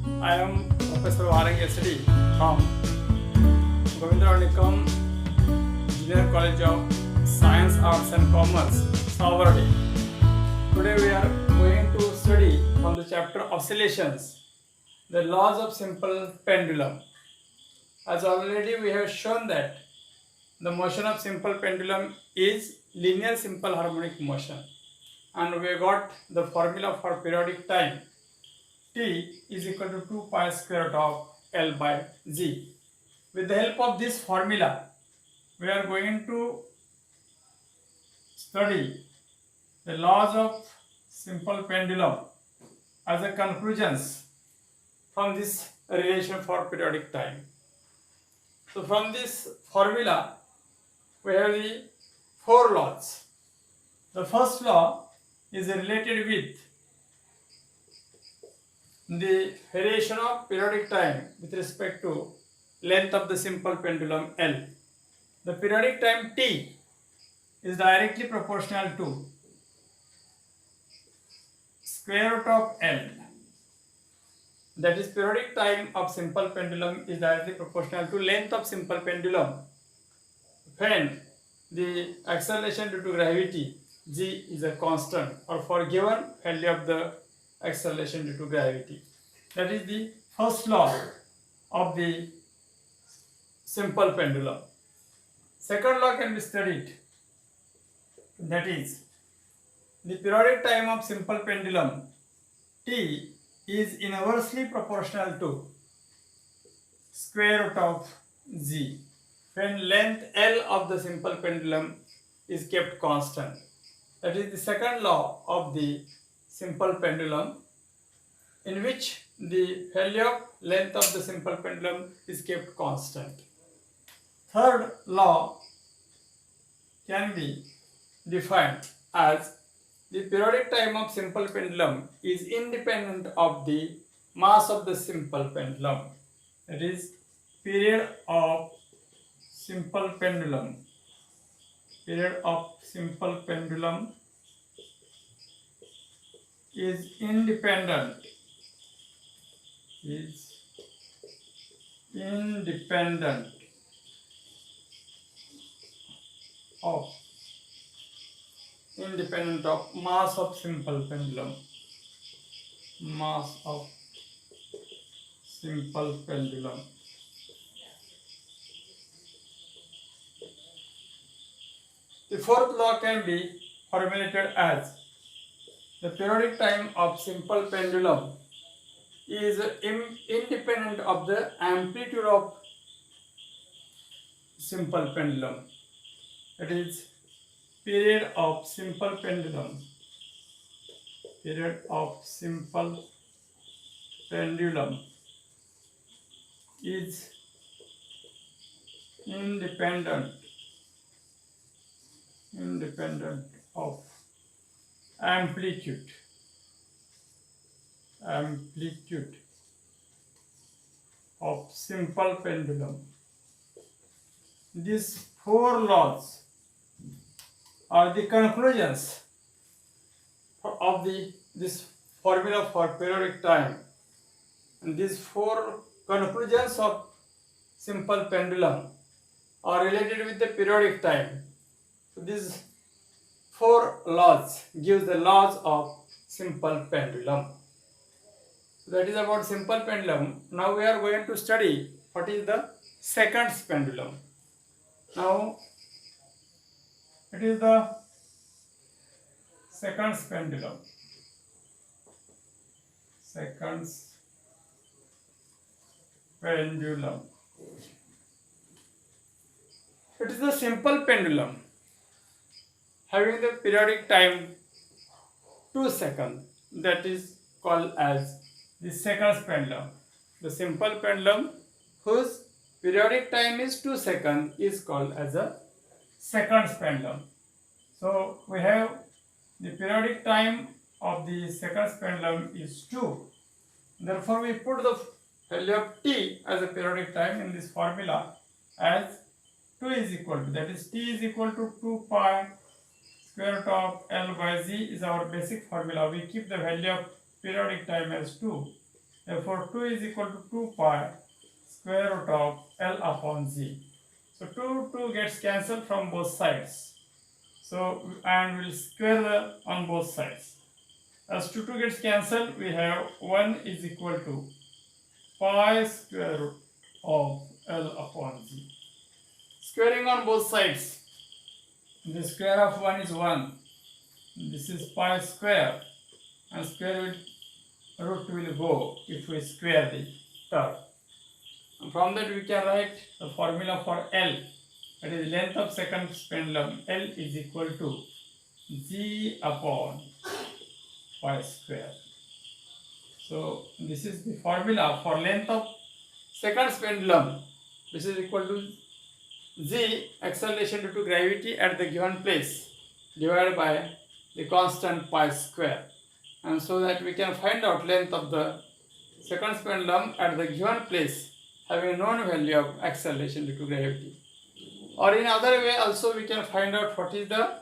I am Professor Varangesti from Govindaranikam Junior College of Science, Arts and Commerce, Savaradi. Today we are going to study from the chapter Oscillations, the laws of simple pendulum. As already we have shown that the motion of simple pendulum is linear simple harmonic motion, and we got the formula for periodic time T is equal to 2 pi square root of L by Z. With the help of this formula, we are going to study the laws of simple pendulum as a conclusions from this relation for periodic time. So from this formula, we have the four laws. The first law is related with the variation of periodic time with respect to length of the simple pendulum L. The periodic time T is directly proportional to square root of L. That is, periodic time of simple pendulum is directly proportional to length of simple pendulum when the acceleration due to gravity g is a constant, or for given value of the acceleration due to gravity. That is the first law of the simple pendulum. Second law can be studied, that is, the periodic time of simple pendulum T is inversely proportional to square root of g when length L of the simple pendulum is kept constant. That is the second law of the simple pendulum, in which the value of length of the simple pendulum is kept constant. Third law can be defined as the periodic time of simple pendulum is independent of the mass of the simple pendulum. That is, period of simple pendulum is independent of mass of simple pendulum. The fourth law can be formulated as the periodic time of simple pendulum is independent of the amplitude of simple pendulum. That is, period of simple pendulum is independent of amplitude of simple pendulum. These four laws are the conclusions of this formula for periodic time, and these four conclusions of simple pendulum are related with the periodic time. So these four laws give the laws of simple pendulum. So that is about simple pendulum. Now we are going to study what is the seconds pendulum. Now it is the seconds pendulum. It is the simple pendulum having the periodic time 2 seconds, that is called as the seconds pendulum. The simple pendulum whose periodic time is 2 seconds is called as a seconds pendulum. So we have the periodic time of the seconds pendulum is 2. Therefore we put the value of t as a periodic time in this formula as 2 is equal to, that is, t is equal to 2 pi square root of L by Z is our basic formula. We keep the value of periodic time as 2. Therefore 2 is equal to 2 pi square root of L upon Z. So 2 gets cancelled from both sides. So and we'll square on both sides. As 2 gets cancelled, we have 1 is equal to pi square root of L upon Z. Squaring on both sides. The square of 1 is 1. This is pi square, and square root will go if we square the term. And from that we can write the formula for L, that is length of second pendulum. L is equal to Z upon pi square. So this is the formula for length of second pendulum. This is equal to Z, acceleration due to gravity at the given place, divided by the constant pi square. And so that we can find out length of the second pendulum at the given place having a known value of acceleration due to gravity. Or in other way also we can find out what is the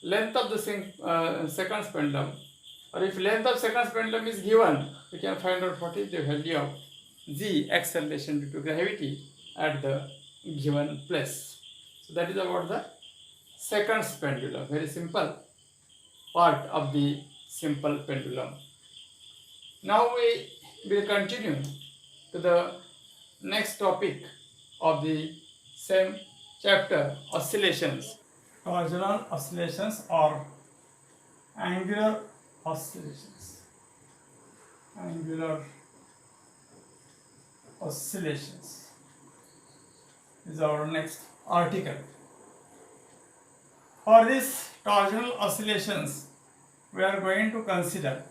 length of the second pendulum. Or if length of second pendulum is given, we can find out what is the value of Z, acceleration due to gravity, at the given place. So that is about the second pendulum. Very simple part of the simple pendulum. Now we will continue to the next topic of the same chapter, oscillations. Torsional oscillations or angular oscillations. Angular oscillations is our next article. For this torsional oscillations, we are going to consider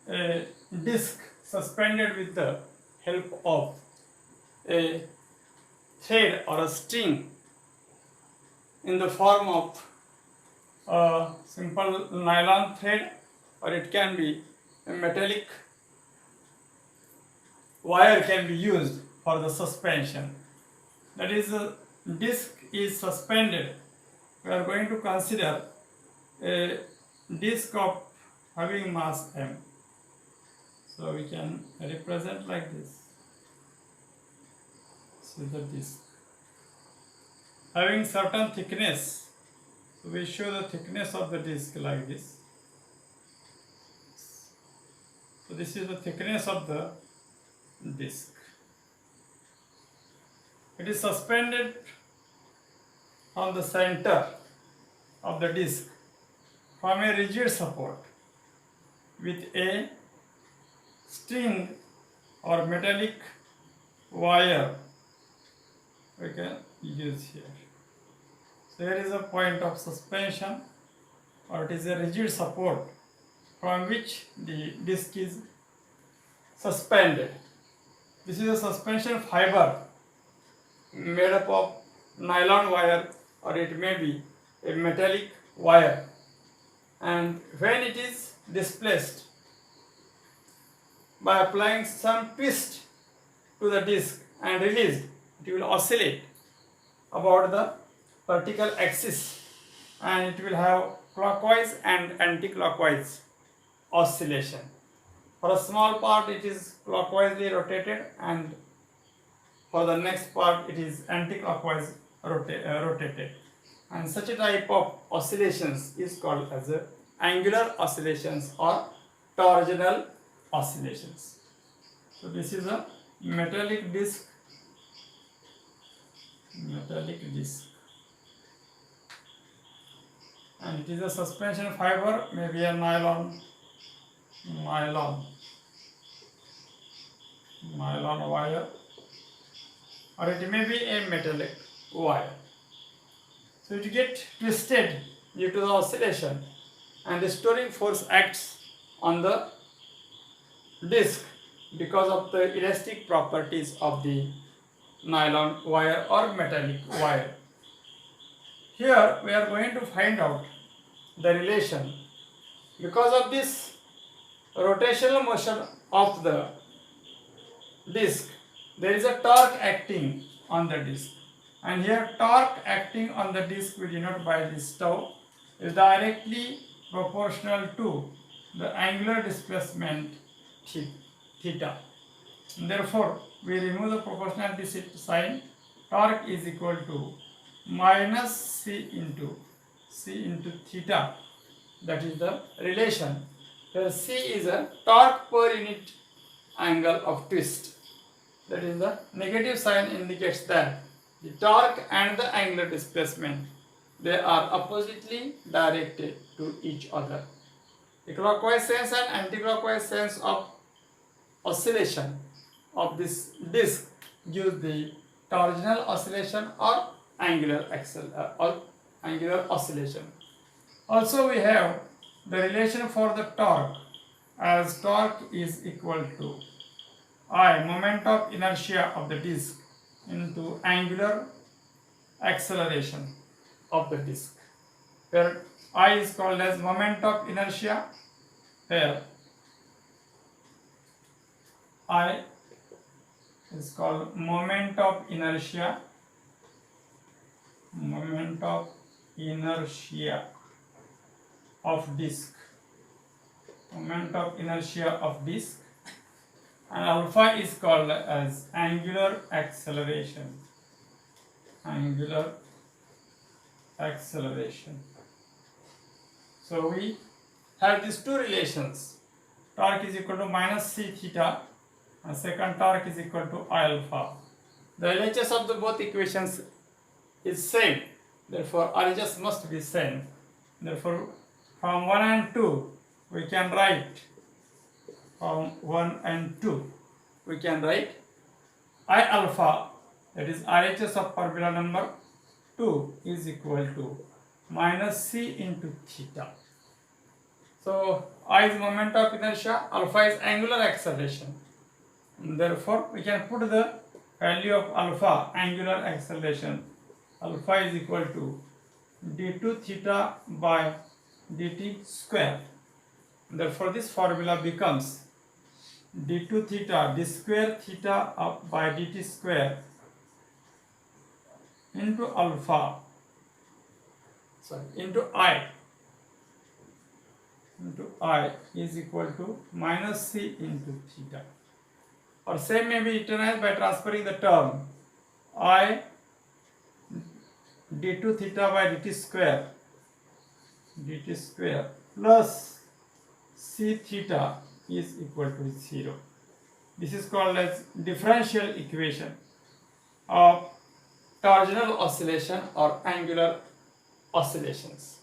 a disc suspended with the help of a thread or a string in the form of a simple nylon thread, or it can be a metallic wire can be used for the suspension. That is, the disc is suspended. We are going to consider a disc of having mass m. So we can represent like this. This is the disc having certain thickness. So we show the thickness of the disc like this. So this is the thickness of the disc. It is suspended on the center of the disc from a rigid support with a string or metallic wire we can use here. So here is a point of suspension, or it is a rigid support from which the disc is suspended. This is a suspension fiber made up of nylon wire, or it may be a metallic wire, and when it is displaced by applying some twist to the disc and released, it will oscillate about the vertical axis, and it will have clockwise and anti-clockwise oscillation. For a small part it is clockwise rotated, and for the next part it is anti-clockwise rotated. And such a type of oscillations is called as angular oscillations or torsional oscillations. So this is a metallic disc, and it is a suspension fiber, maybe a nylon wire, or it may be a metallic wire. So it gets twisted due to the oscillation, and the restoring force acts on the disc because of the elastic properties of the nylon wire or metallic wire. Here we are going to find out the relation. Because of this rotational motion of the disc, there is a torque acting on the disc, and here torque acting on the disc we denote by this tau is directly proportional to the angular displacement theta. theta. Therefore, we remove the proportionality sign. Torque is equal to minus c into theta. That is the relation where c is a torque per unit angle of twist. That is the negative sign indicates that the torque and the angular displacement, they are oppositely directed to each other. The clockwise sense and anti-clockwise sense of oscillation of this disc gives the torsional oscillation or angular oscillation. Also we have the relation for the torque, as torque is equal to I, moment of inertia of the disc, into angular acceleration of the disc, where I is called as moment of inertia, where I is called moment of inertia of disc, and alpha is called as angular acceleration. So we have these two relations. Torque is equal to minus c theta and second torque is equal to I alpha. The LHS of the both equations is same. Therefore, RHS must be same. Therefore, from 1 and 2 we can write I alpha, that is RHS of formula number 2, is equal to minus c into theta. So I is moment of inertia, alpha is angular acceleration. Therefore, we can put the value of alpha, angular acceleration. Alpha is equal to d2 theta by dt square. Therefore, this formula becomes d2 theta, d square theta up by dt square into alpha, into I is equal to minus c into theta. Or same may be written as by transferring the term I d2 theta by dt square plus c theta is equal to 0. This is called as differential equation of torsional oscillation or angular oscillations.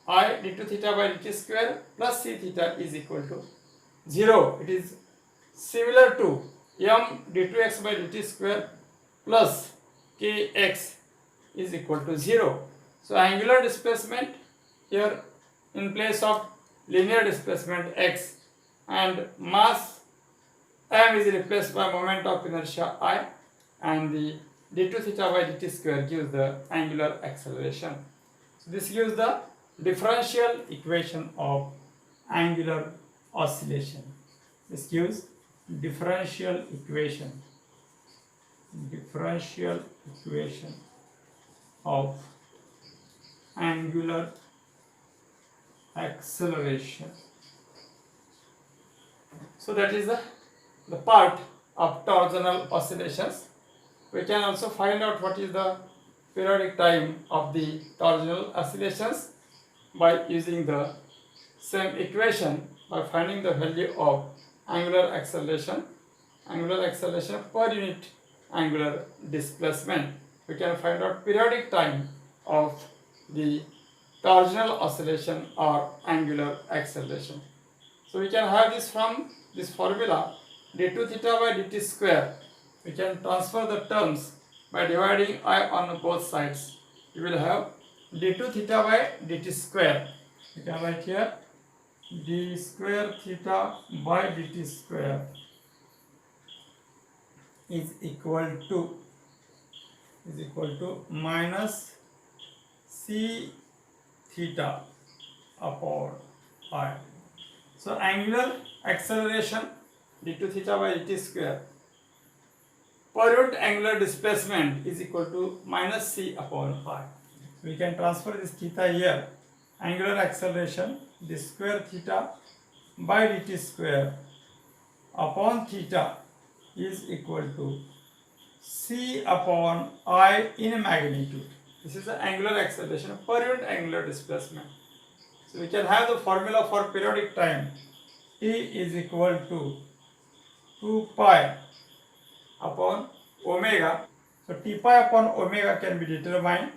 I d2 theta by dt square plus c theta is equal to 0. It is similar to m d2x by dt square plus kx is equal to 0. So angular displacement here in place of linear displacement x, and mass m is replaced by moment of inertia I, and the d2 theta by dt square gives the angular acceleration. So this gives the differential equation of angular oscillation. This gives differential equation of angular acceleration. So that is the part of torsional oscillations. We can also find out what is the periodic time of the torsional oscillations by using the same equation, by finding the value of angular acceleration per unit angular displacement. We can find out periodic time of the torsional oscillation or angular acceleration. So we can have this from this formula d2 theta by dt square. We can transfer the terms by dividing I on both sides. You will have d2 theta by dt square. You can write here d square theta by dt square is equal to minus c theta upon I. So angular acceleration d2 theta by dt square per unit angular displacement is equal to minus c upon I. We can transfer this theta here. Angular acceleration d square theta by dt square upon theta is equal to c upon I in magnitude. This is the angular acceleration per unit angular displacement. So we can have the formula for periodic time. T is equal to 2 pi upon omega. So T pi upon omega can be determined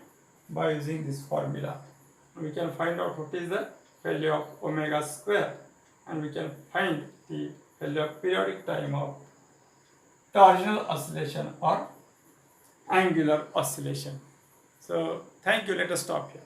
by using this formula. We can find out what is the value of omega square, and we can find the value of periodic time of torsional oscillation or angular oscillation. So thank you. Let us stop here.